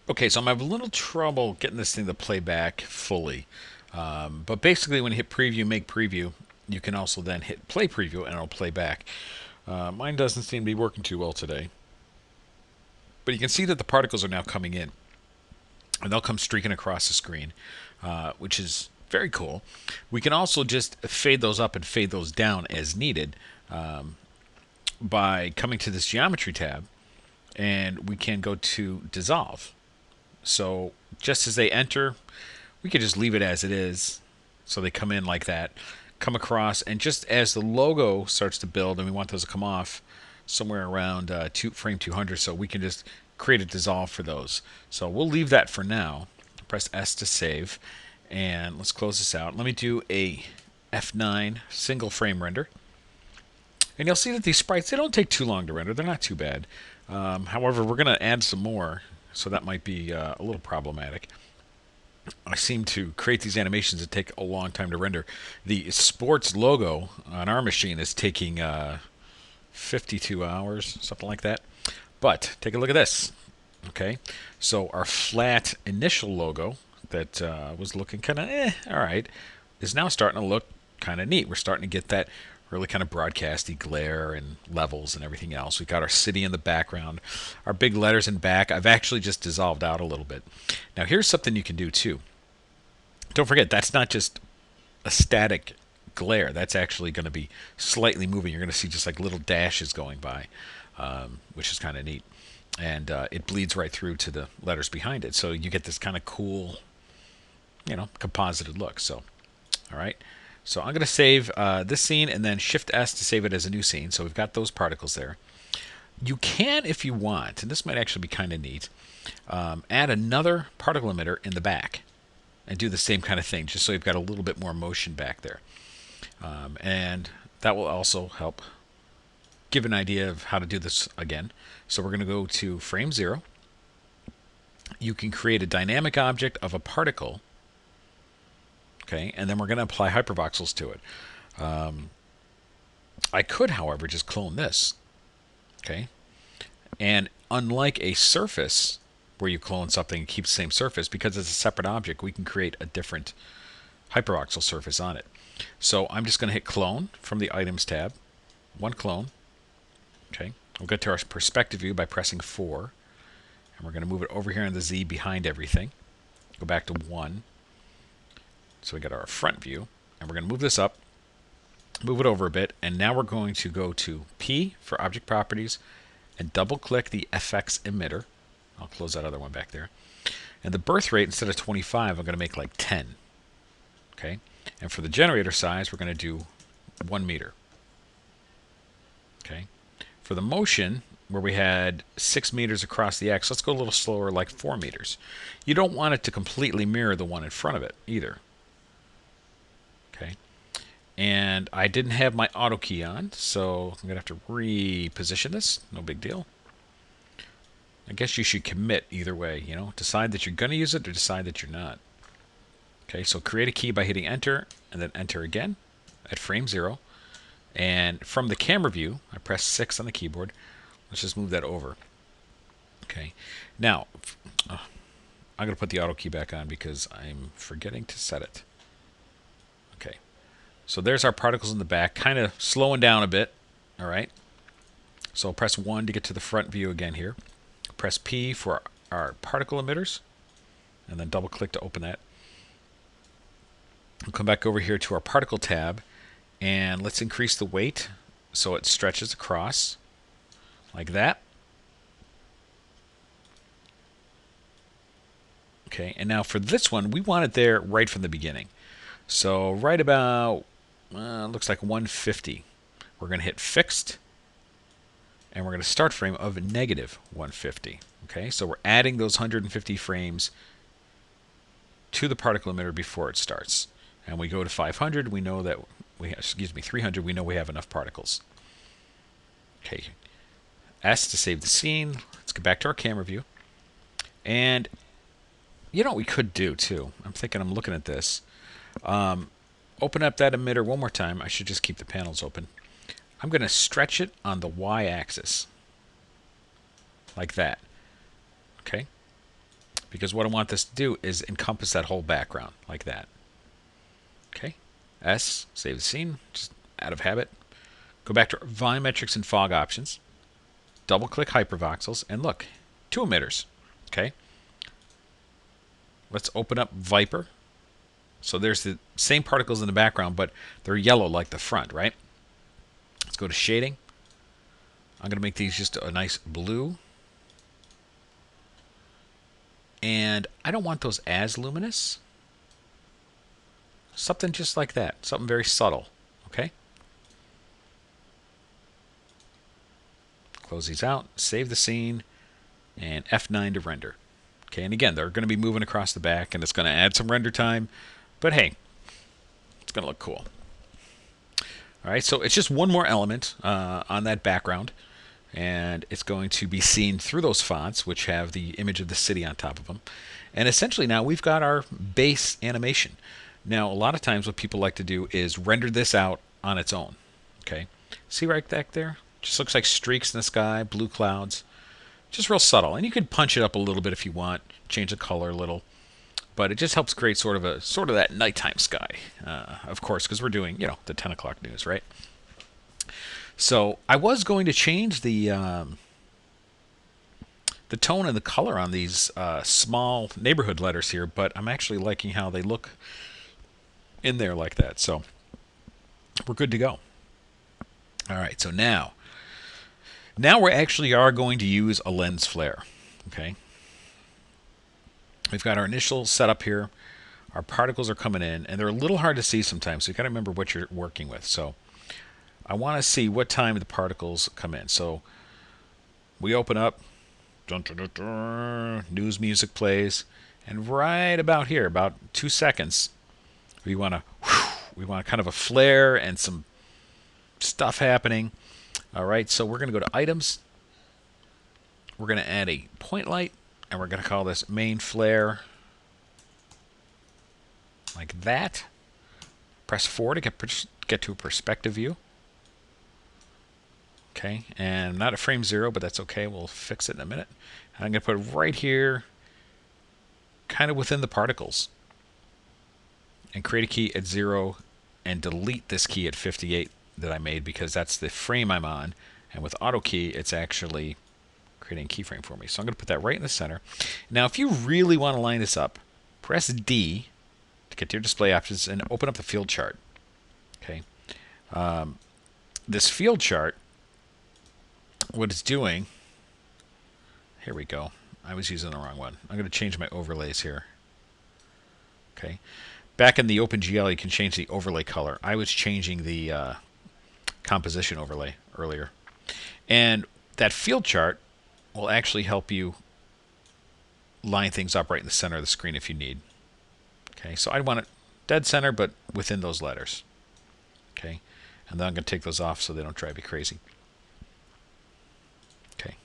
Okay, so I'm having a little trouble getting this thing to play back fully. But basically, when you hit preview, make preview, you can also then hit play preview and it'll play back. Mine doesn't seem to be working too well today. But you can see that the particles are now coming in and they'll come streaking across the screen, which is very cool. We can also just fade those up and fade those down as needed by coming to this geometry tab, and we can go to dissolve. So just as they enter, we could just leave it as it is. So they come in like that, come across, and just as the logo starts to build, and we want those to come off somewhere around frame 200, so we can just create a dissolve for those. So we'll leave that for now. Press S to save, and let's close this out. Let me do a F9 single frame render. And you'll see that these sprites, they don't take too long to render. They're not too bad. However, we're going to add some more, so that might be a little problematic. I seem to create these animations that take a long time to render. The sports logo on our machine is taking 52 hours, something like that. But take a look at this. Okay, so our flat initial logo that was looking kind of all right, is now starting to look kind of neat. We're starting to get that really kind of broadcasty glare and levels and everything else. We've got our city in the background, our big letters in back. I've actually just dissolved out a little bit. Now here's something you can do too. Don't forget, that's not just a static glare. That's actually going to be slightly moving. You're going to see just like little dashes going by, which is kind of neat. And it bleeds right through to the letters behind it. So you get this kind of cool, composited look. So, all right. So I'm going to save this scene and then Shift S to save it as a new scene. So we've got those particles there. You can, if you want, and this might actually be kind of neat, add another particle emitter in the back and do the same kind of thing, just so you've got a little bit more motion back there. And that will also help give an idea of how to do this again. So we're going to go to frame 0. You can create a dynamic object of a particle, okay, and then we're going to apply hypervoxels to it. I could, however, just clone this, okay, and unlike a surface where you clone something and keep the same surface, because it's a separate object, we can create a different hypervoxel surface on it. So I'm just going to hit clone from the items tab, one clone. Okay, we'll get to our perspective view by pressing 4, and we're going to move it over here in the Z behind everything. Go back to 1. So we got our front view, and we're going to move this up, move it over a bit, and now we're going to go to P for object properties and double click the FX emitter. I'll close that other one back there. And the birth rate, instead of 25, I'm going to make like 10. Okay, and for the generator size, we're going to do 1 meter. Okay, for the motion, where we had 6 meters across the X, let's go a little slower, like 4 meters. You don't want it to completely mirror the one in front of it either. Okay, and I didn't have my auto key on, so I'm going to have to reposition this. No big deal. I guess you should commit either way, decide that you're going to use it or decide that you're not. Okay, so create a key by hitting enter and then enter again at frame 0. And from the camera view, I press 6 on the keyboard. Let's just move that over. Okay, now I'm going to put the auto key back on because I'm forgetting to set it. Okay, so there's our particles in the back, kind of slowing down a bit. All right, so I'll press 1 to get to the front view again here. Press P for our particle emitters, and then double click to open that. We'll come back over here to our particle tab, and let's increase the weight so it stretches across like that. Okay, and now for this one, we want it there right from the beginning. So right about, looks like 150. We're going to hit fixed, and we're going to start frame of negative 150. Okay, so we're adding those 150 frames to the particle emitter before it starts. And we go to 500, we know that 300, we know we have enough particles. Okay, S to save the scene. Let's get back to our camera view. And you know what we could do too? I'm looking at this. Open up that emitter one more time. I should just keep the panels open. I'm going to stretch it on the Y-axis. Like that. Okay? because what I want this to do is encompass that whole background like that. Okay, S, save the scene, just out of habit. Go back to volumetrics and fog options. Double click hypervoxels and look, two emitters. Okay, let's open up Viper. So there's the same particles in the background, but they're yellow like the front, right? Let's go to shading. I'm going to make these just a nice blue. And I don't want those as luminous. Something just like that. Something very subtle. Okay? Close these out. Save the scene. And F9 to render. Okay, and again, they're going to be moving across the back, and it's going to add some render time. But hey, it's going to look cool. All right, so it's just one more element on that background. And it's going to be seen through those fonts, which have the image of the city on top of them. And essentially now we've got our base animation. Now, a lot of times what people like to do is render this out on its own. Okay, see right back there? Just looks like streaks in the sky, blue clouds. Just real subtle. And you can punch it up a little bit if you want, change the color a little. But it just helps create sort of that nighttime sky, of course, because we're doing, the 10 o'clock news, right? So I was going to change the tone and the color on these small neighborhood letters here, but I'm actually liking how they look in there like that. So we're good to go. All right, so now we actually are going to use a lens flare. Okay, we've got our initial setup here. Our particles are coming in, and they're a little hard to see sometimes, so you got to remember what you're working with. So I want to see what time the particles come in. So we open up, dun, dun, dun, dun, news music plays, and right about here, about 2 seconds, we want kind of a flare and some stuff happening. All right, so we're going to go to items. We're going to add a point light, and we're going to call this main flare, like that. Press 4 to get to a perspective view. Okay, and not at frame 0, but that's okay. We'll fix it in a minute. And I'm going to put it right here, kind of within the particles. And create a key at 0 and delete this key at 58 that I made because that's the frame I'm on. And with auto key, it's actually creating a keyframe for me. So I'm going to put that right in the center. Now, if you really want to line this up, press D to get to your display options and open up the field chart. Okay, this field chart, what it's doing, here we go. I was using the wrong one. I'm going to change my overlays here. Okay, back in the OpenGL, you can change the overlay color. I was changing the composition overlay earlier. And that field chart will actually help you line things up right in the center of the screen if you need. Okay, so I want it dead center, but within those letters. Okay, and then I'm going to take those off so they don't drive you crazy. Okay,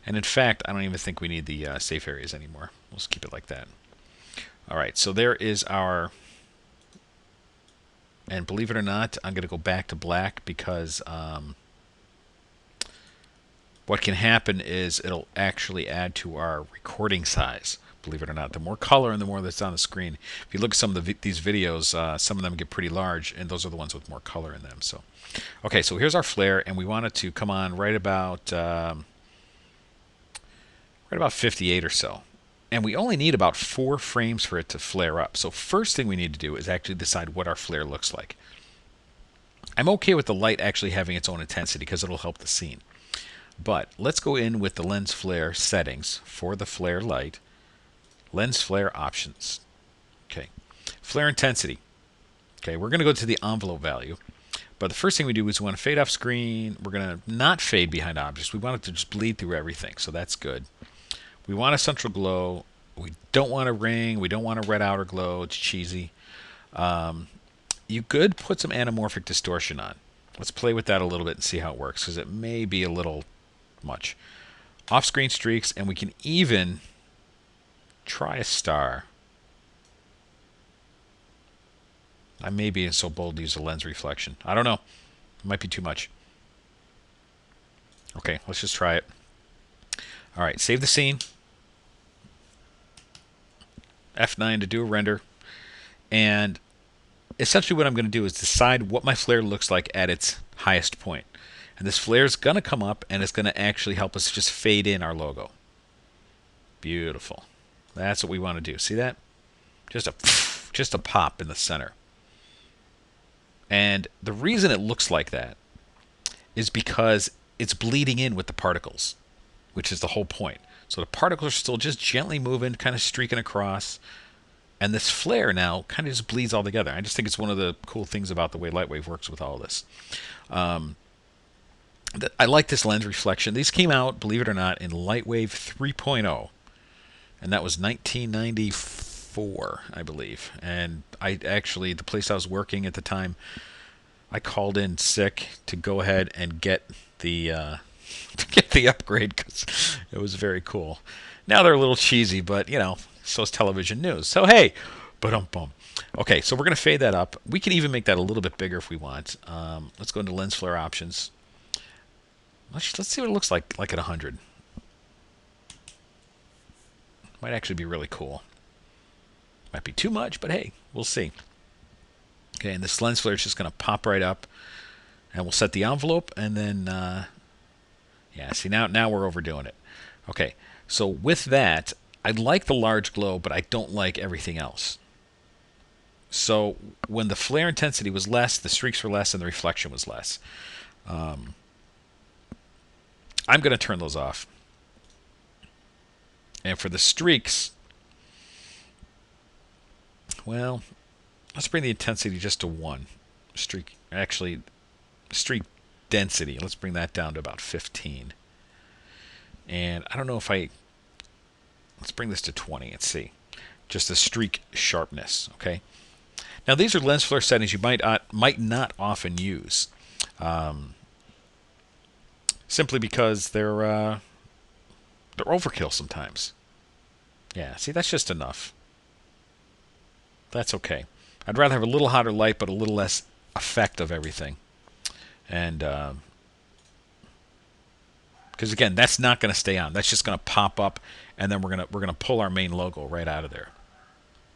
and in fact, I don't even think we need the safe areas anymore. We'll just keep it like that. All right, so there is our, and believe it or not, I'm going to go back to black because what can happen is it'll actually add to our recording size. Believe it or not, the more color and the more that's on the screen. If you look at some of these videos, some of them get pretty large, and those are the ones with more color in them. So, okay, so here's our flare, and we want it to come on right about 58 or so. And we only need about 4 frames for it to flare up. So first thing we need to do is actually decide what our flare looks like. I'm okay with the light actually having its own intensity because it'll help the scene. But let's go in with the lens flare settings for the flare light. Lens flare options. Okay, flare intensity. Okay, we're going to go to the envelope value. But the first thing we do is we want to fade off screen. We're going to not fade behind objects. We want it to just bleed through everything, so that's good. We want a central glow. We don't want a ring. We don't want a red outer glow. It's cheesy. You could put some anamorphic distortion on. Let's play with that a little bit and see how it works, because it may be a little much. Off-screen streaks, and we can even try a star. I may be so bold to use a lens reflection. I don't know. It might be too much. Okay, let's just try it. All right, save the scene. F9 to do a render. And essentially what I'm going to do is decide what my flare looks like at its highest point. And this flare is going to come up and it's going to actually help us just fade in our logo. Beautiful. That's what we want to do. See that? Just a pop in the center. And the reason it looks like that is because it's bleeding in with the particles, which is the whole point. So the particles are still just gently moving, kind of streaking across. And this flare now kind of just bleeds all together. I just think it's one of the cool things about the way Lightwave works with all of this. I like this lens reflection. These came out, believe it or not, in Lightwave 3.0. And that was 1994, I believe. And I actually, the place I was working at the time, I called in sick to go ahead and get the upgrade because it was very cool. Now they're a little cheesy, but you know, so is television news. So hey, ba-dum-bum. Okay, so we're going to fade that up. We can even make that a little bit bigger if we want. Let's go into lens flare options. Let's see what it looks like at 100. Might actually be really cool. Might be too much, but hey, we'll see. Okay, and this lens flare is just going to pop right up. And we'll set the envelope, and then, yeah, see, now we're overdoing it. Okay, so with that, I like the large glow, but I don't like everything else. So when the flare intensity was less, the streaks were less, and the reflection was less. I'm going to turn those off. And for the streaks, well, let's bring the intensity just to 1. Streak density, let's bring that down to about 15. And I don't know if let's bring this to 20 and see. Just the streak sharpness, okay? Now these are lens flare settings you might not often use. Simply because they're overkill sometimes. Yeah, see, that's just enough. That's okay. I'd rather have a little hotter light, but a little less effect of everything. And because again, that's not going to stay on. That's just going to pop up, and then we're gonna pull our main logo right out of there.